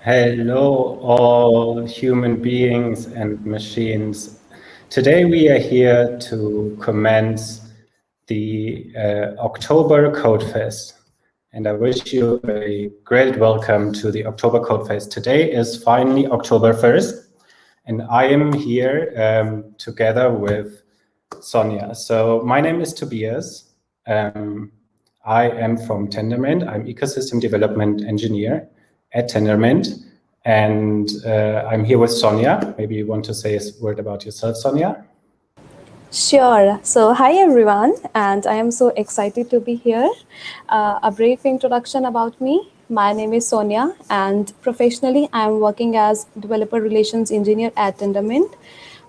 Hello, all human beings and machines. Today we are here to commence the October Codefest. And I wish you a great welcome to the October Codefest. Today is finally October 1st, and I am here together with Sonia. So my name is Tobias. I am from Tendermint. I'm ecosystem development engineer at Tendermint. And I'm here with Sonia. Maybe you want to say a word about yourself, Sonia? Sure. So, hi everyone, and I am so excited to be here. A brief introduction about me. My name is Sonia, and professionally, I am working as developer relations engineer at Tendermint.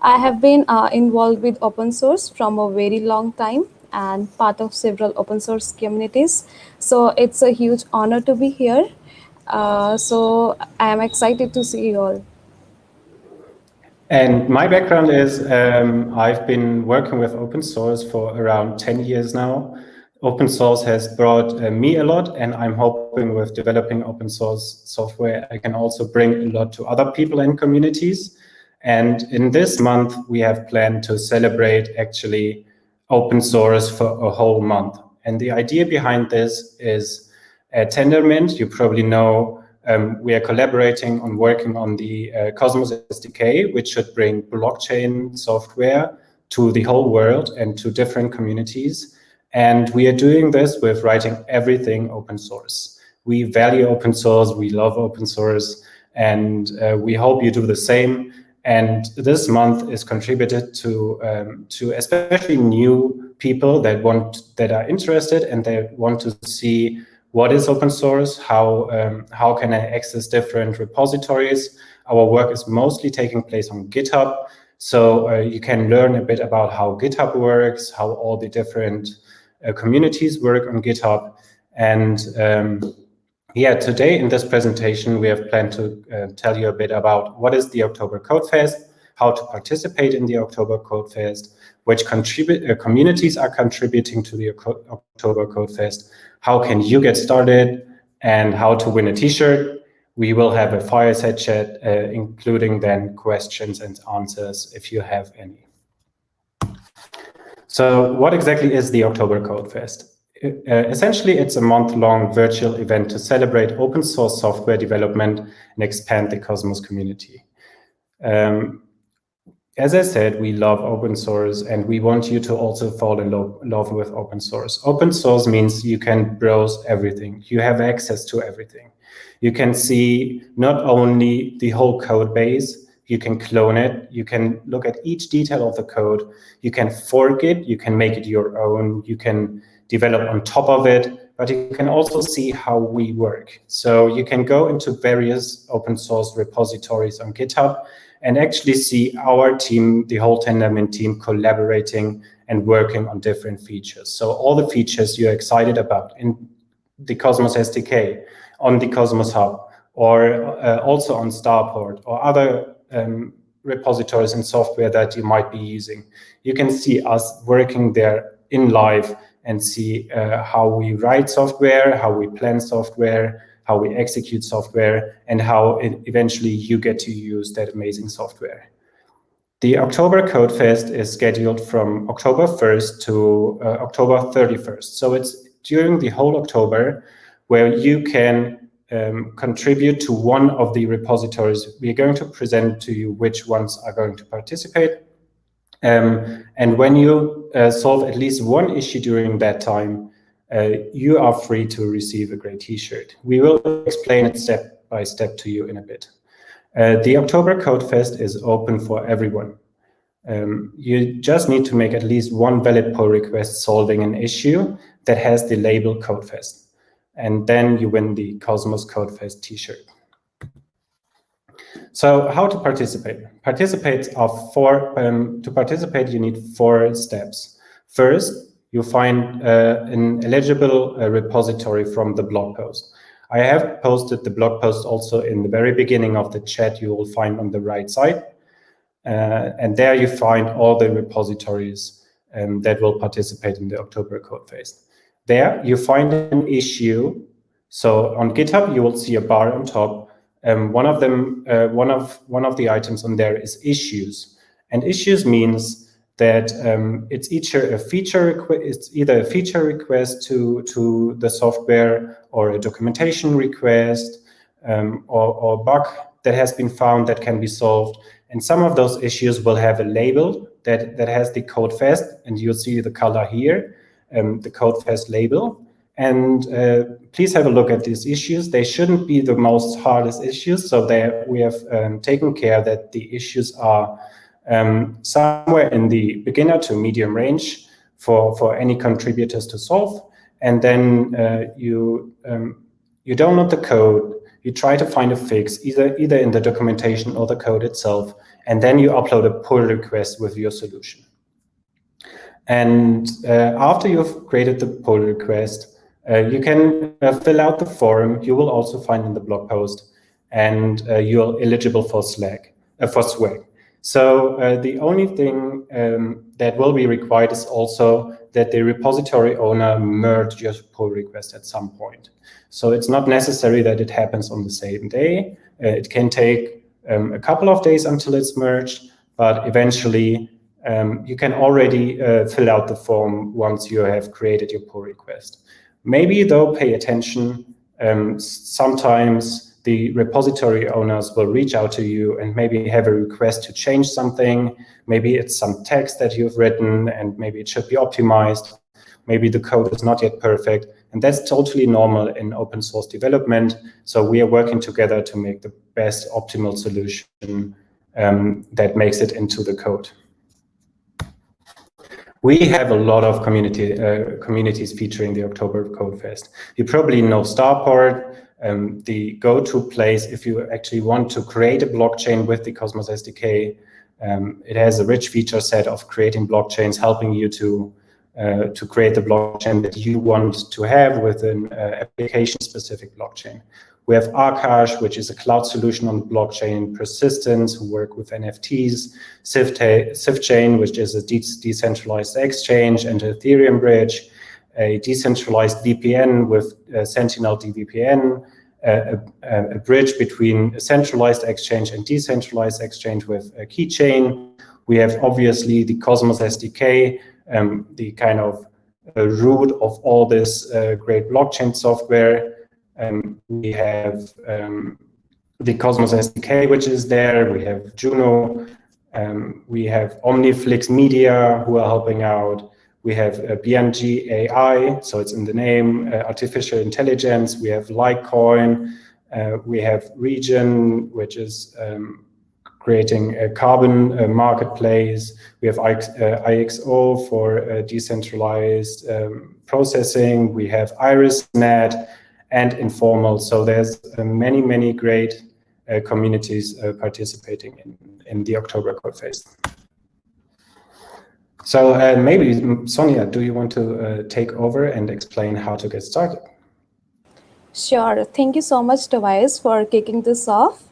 I have been involved with open source from a very long time and part of several open source communities. So, it's a huge honor to be here. I am excited to see you all. And my background is I've been working with open source for around 10 years now. Open source has brought me a lot, and I'm hoping with developing open source software, I can also bring a lot to other people and communities. And in this month, we have planned to celebrate actually open source for a whole month. And the idea behind this is at Tendermint, you probably know we are collaborating on working on the Cosmos SDK, which should bring blockchain software to the whole world and to different communities. And we are doing this with writing everything open source. We value open source, we love open source, and we hope you do the same. And this month is contributed to especially new people that are interested and they want to see what is open source, how can I access different repositories. Our work is mostly taking place on GitHub, so you can learn a bit about how GitHub works, how all the different communities work on GitHub. And yeah, today in this presentation, we have planned to tell you a bit about what is the October Codefest, how to participate in the October Codefest, which communities are contributing to the October Codefest, how can you get started, and how to win a t-shirt. We will have a fireside chat, including then questions and answers if you have any. So what exactly is the October Codefest? Essentially, it's a month-long virtual event to celebrate open source software development and expand the Cosmos community. As I said, we love open source and we want you to also fall in love with open source. Open source means you can browse everything. You have access to everything. You can see not only the whole code base, you can clone it, you can look at each detail of the code, you can fork it, you can make it your own, you can develop on top of it, but you can also see how we work. So you can go into various open source repositories on GitHub and actually see our team, the whole Tendermint team, collaborating and working on different features. So all the features you're excited about in the Cosmos SDK, on the Cosmos Hub, or also on Starport, or other repositories and software that you might be using. You can see us working there in live and see how we write software, how we plan software, how we execute software, and how eventually you get to use that amazing software. The October Codefest is scheduled from October 1st to October 31st. So it's during the whole October where you can contribute to one of the repositories. We are going to present to you which ones are going to participate. And when you solve at least one issue during that time, you are free to receive a great t-shirt. We will explain it step by step to you in a bit. The October Codefest is open for everyone. You just need to make at least one valid pull request solving an issue that has the label Codefest. And then you win the Cosmos Codefest t-shirt. So how to participate? To participate, you need 4 steps. First, you find an eligible repository from the blog post. I have posted the blog post also in the very beginning of the chat you will find on the right side. And there you find all the repositories that will participate in the October Codefest. There you find an issue. So on GitHub, you will see a bar on top One of them, one of the items on there is issues, and issues means that it's either a feature request to the software, or a documentation request, or bug that has been found that can be solved. And some of those issues will have a label that has the Codefest, and you'll see the color here, the Codefest label. And please have a look at these issues. They shouldn't be the most hardest issues, so we have taken care that the issues are somewhere in the beginner to medium range for any contributors to solve. And then you download the code, you try to find a fix, either in the documentation or the code itself, and then you upload a pull request with your solution. And after you've created the pull request, you can fill out the form. You will also find in the blog post, and you're eligible for swag. So the only thing that will be required is also that the repository owner merge your pull request at some point. So it's not necessary that it happens on the same day. It can take a couple of days until it's merged, but eventually you can already fill out the form once you have created your pull request. Maybe though, pay attention. Sometimes the repository owners will reach out to you and maybe have a request to change something. Maybe it's some text that you've written and maybe it should be optimized. Maybe the code is not yet perfect. And that's totally normal in open source development. So we are working together to make the best optimal solution that makes it into the code. We have a lot of communities featuring the October Codefest. You probably know Starport, the go-to place if you actually want to create a blockchain with the Cosmos SDK. It has a rich feature set of creating blockchains, helping you to create the blockchain that you want to have with an application-specific blockchain. We have Arcash, which is a cloud solution on the blockchain, Persistence, who work with NFTs, SIFchain, which is a decentralized exchange and Ethereum bridge, a decentralized VPN with Sentinel DVPN, a bridge between a centralized exchange and decentralized exchange with a keychain. We have obviously the Cosmos SDK, the kind of root of all this great blockchain software. We have the Cosmos SDK, which is there. We have Juno. We have Omniflix Media, who are helping out. We have BNG AI, so it's in the name, artificial intelligence. We have Litecoin. We have Region, which is creating a carbon marketplace. We have IXO for decentralized processing. We have IrisNet and Informal. So there's many, many great communities participating in the October Codefest. So maybe, Sonia, do you want to take over and explain how to get started? Sure. Thank you so much, Tobias, for kicking this off.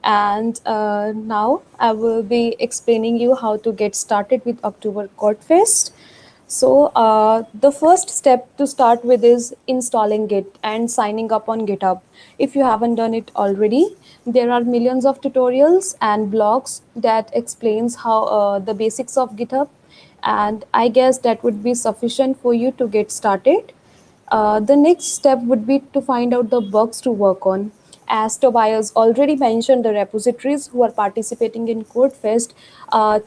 And now I will be explaining you how to get started with October Codefest. So the first step to start with is installing Git and signing up on GitHub. If you haven't done it already, there are millions of tutorials and blogs that explains how the basics of GitHub. And I guess that would be sufficient for you to get started. The next step would be to find out the bugs to work on. As Tobias already mentioned, the repositories who are participating in Codefest,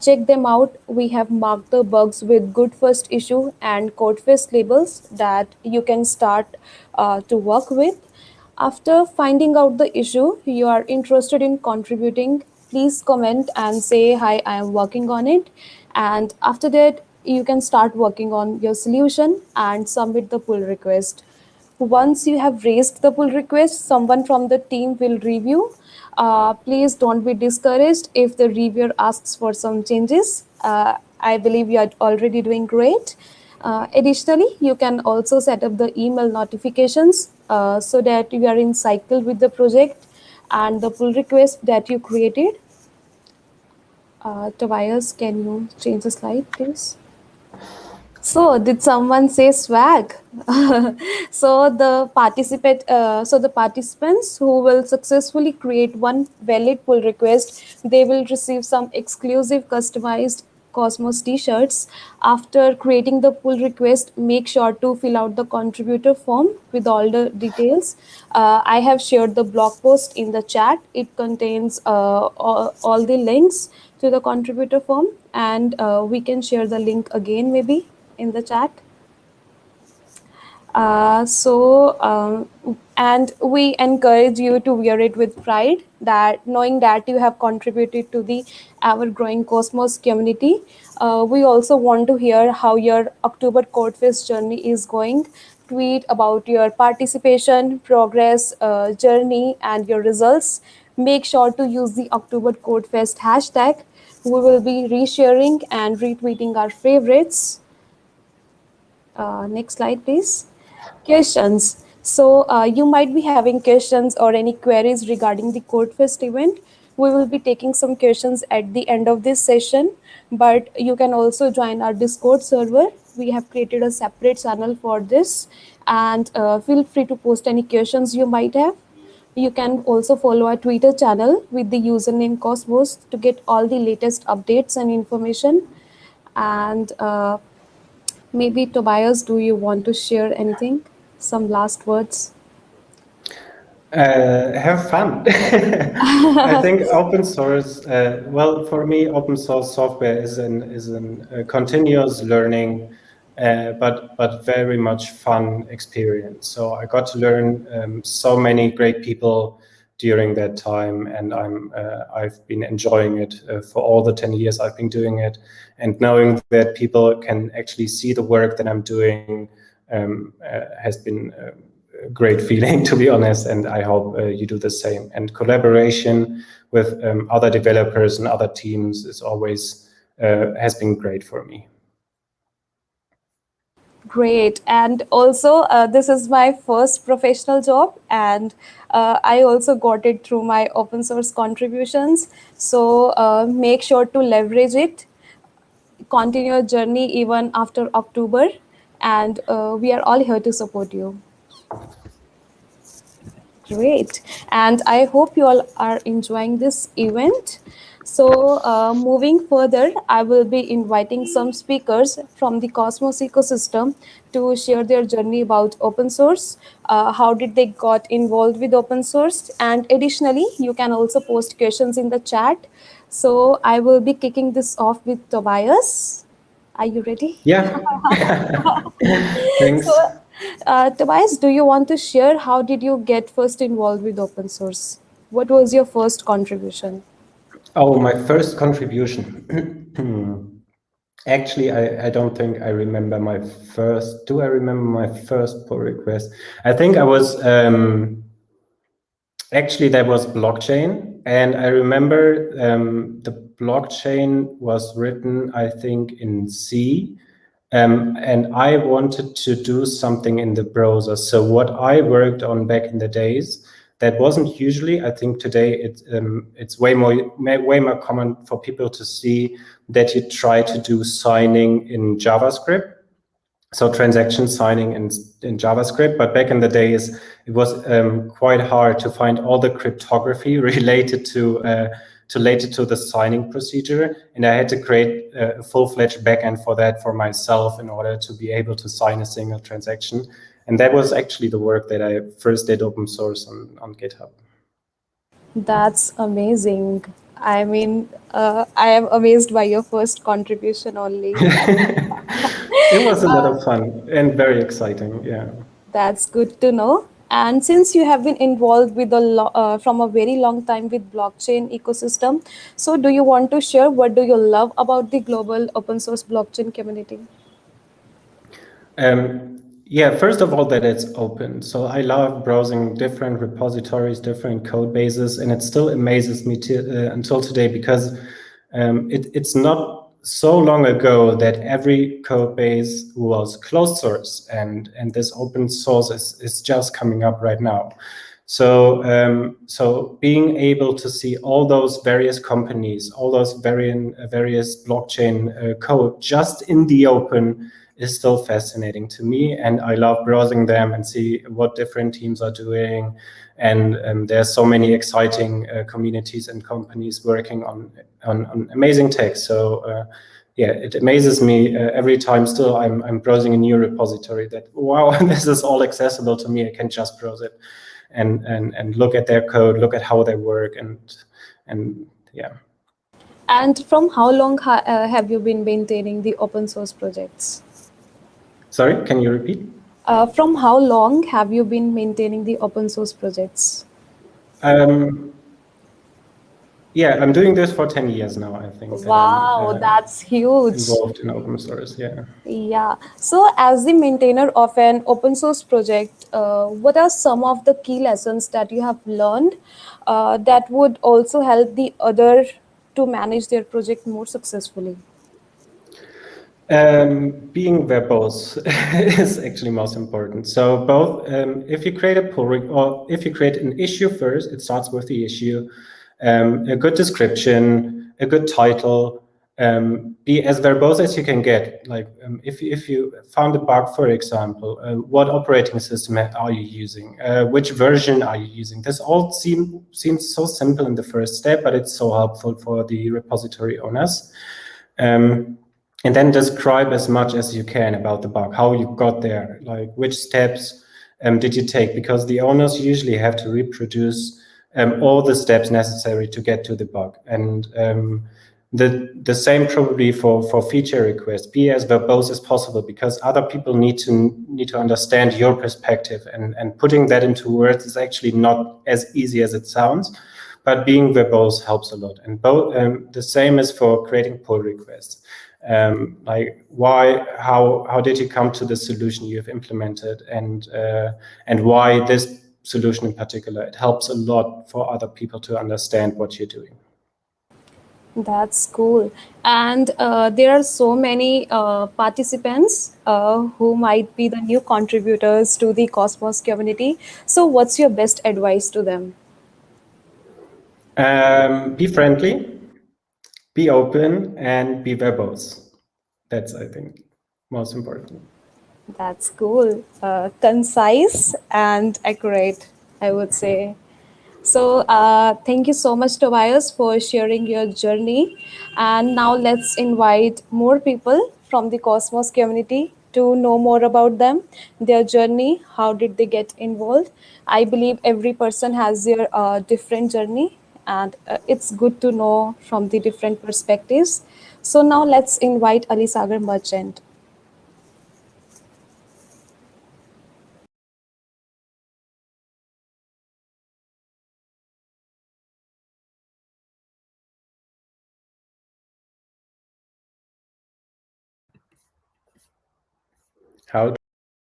check them out. We have marked the bugs with good first issue and Codefest labels that you can start to work with. After finding out the issue you are interested in contributing, please comment and say, hi, I am working on it. And after that, you can start working on your solution and submit the pull request. Once you have raised the pull request, someone from the team will review. Please don't be discouraged if the reviewer asks for some changes. I believe you are already doing great. Additionally, you can also set up the email notifications so that you are in cycle with the project and the pull request that you created. Tobias, can you change the slide, please? So, did someone say swag? So the participants who will successfully create one valid pull request, they will receive some exclusive customized Cosmos t-shirts. After creating the pull request, make sure to fill out the contributor form with all the details. I have shared the blog post in the chat. It contains all the links to the contributor form, and we can share the link again maybe in the chat. And we encourage you to wear it with pride, that knowing that you have contributed to the ever growing Cosmos community. We also want to hear how your October Codefest journey is going. Tweet about your participation, progress, journey, and your results. Make sure to use the October Codefest hashtag. We will be resharing and retweeting our favorites. Next slide, please. Questions. So you might be having questions or any queries regarding the Codefest event. We will be taking some questions at the end of this session, but you can also join our Discord server. We have created a separate channel for this, and feel free to post any questions you might have. You can also follow our Twitter channel with the username Cosmos to get all the latest updates and information. And maybe Tobias, do you want to share anything? Some last words? Have fun. I think open source. Well, for me, open source software is an continuous learning, but very much fun experience. So I got to learn so many great people during that time, and I've been enjoying it for all the 10 years I've been doing it, and knowing that people can actually see the work that I'm doing has been great feeling, to be honest, and I hope you do the same. And collaboration with other developers and other teams is always has been great for me. Great. And also, this is my first professional job, and I also got it through my open source contributions. So make sure to leverage it, continue your journey even after October, and we are all here to support you. Great. And I hope you all are enjoying this event. So, moving further, I will be inviting some speakers from the Cosmos ecosystem to share their journey about open source. How did they got involved with open source? And additionally, you can also post questions in the chat. So, I will be kicking this off with Tobias. Are you ready? Yeah. Thanks. So, Tobias, do you want to share how did you get first involved with open source? What was your first contribution? Oh, my first contribution. Actually, I don't think I remember my first. Do I remember my first pull request? I think I was actually that was blockchain, and I remember the blockchain was written, I think, in C. And I wanted to do something in the browser. So what I worked on back in the days, that wasn't usually. I think today it's way more common for people to see that you try to do signing in JavaScript. So transaction signing in JavaScript, but back in the days, it was quite hard to find all the cryptography related to the signing procedure, and I had to create a full-fledged backend for that for myself in order to be able to sign a single transaction. And that was actually the work that I first did open source on GitHub. That's amazing. I mean, I am amazed by your first contribution only. It was a lot of fun and very exciting, yeah. That's good to know. And since you have been involved with from a very long time with blockchain ecosystem, so do you want to share what do you love about the global open source blockchain community? Yeah, first of all, that it's open. So I love browsing different repositories, different code bases, and it still amazes me until today, because it's not so long ago that every code base was closed source, and this open source is just coming up right now. So being able to see all those various companies, all those various blockchain code just in the open is still fascinating to me, and I love browsing them and see what different teams are doing. And there's so many exciting communities and companies working on amazing tech. So yeah, it amazes me every time. Still, I'm browsing a new repository that, wow, this is all accessible to me. I can just browse it and look at their code, look at how they work, and yeah. And from how long have you been maintaining the open source projects? Sorry, can you repeat? From how long have you been maintaining the open source projects? Yeah, I'm doing this for 10 years now, I think, that Wow, I'm that's huge. involved in open source, yeah. Yeah. So, as the maintainer of an open source project, what are some of the key lessons that you have learned that would also help the other to manage their project more successfully? Being verbose is actually most important. So both, if you create a pull or if you create an issue first, it starts with the issue, a good description, a good title, be as verbose as you can get. Like if you found a bug, for example, what operating system are you using? Which version are you using? This all seems so simple in the first step, but it's so helpful for the repository owners. And then describe as much as you can about the bug, how you got there, like which steps did you take, because the owners usually have to reproduce all the steps necessary to get to the bug. And the same probably for feature requests. Be as verbose as possible, because other people need to understand your perspective, and putting that into words is actually not as easy as it sounds. But being verbose helps a lot. And both the same is for creating pull requests. Like how did you come to the solution you have implemented, and why this solution in particular? It helps a lot for other people to understand what you're doing. That's cool. And there are so many participants who might be the new contributors to the Cosmos community. So, what's your best advice to them? Be friendly, be open, and be verbose. That's, I think, most important. That's cool. Concise and accurate, I would say. So, thank you so much, Tobias, for sharing your journey. And now let's invite more people from the Cosmos community to know more about them, their journey, how did they get involved. I believe every person has their different journey, and it's good to know from the different perspectives. So, now let's invite Ali Sagar Merchant. How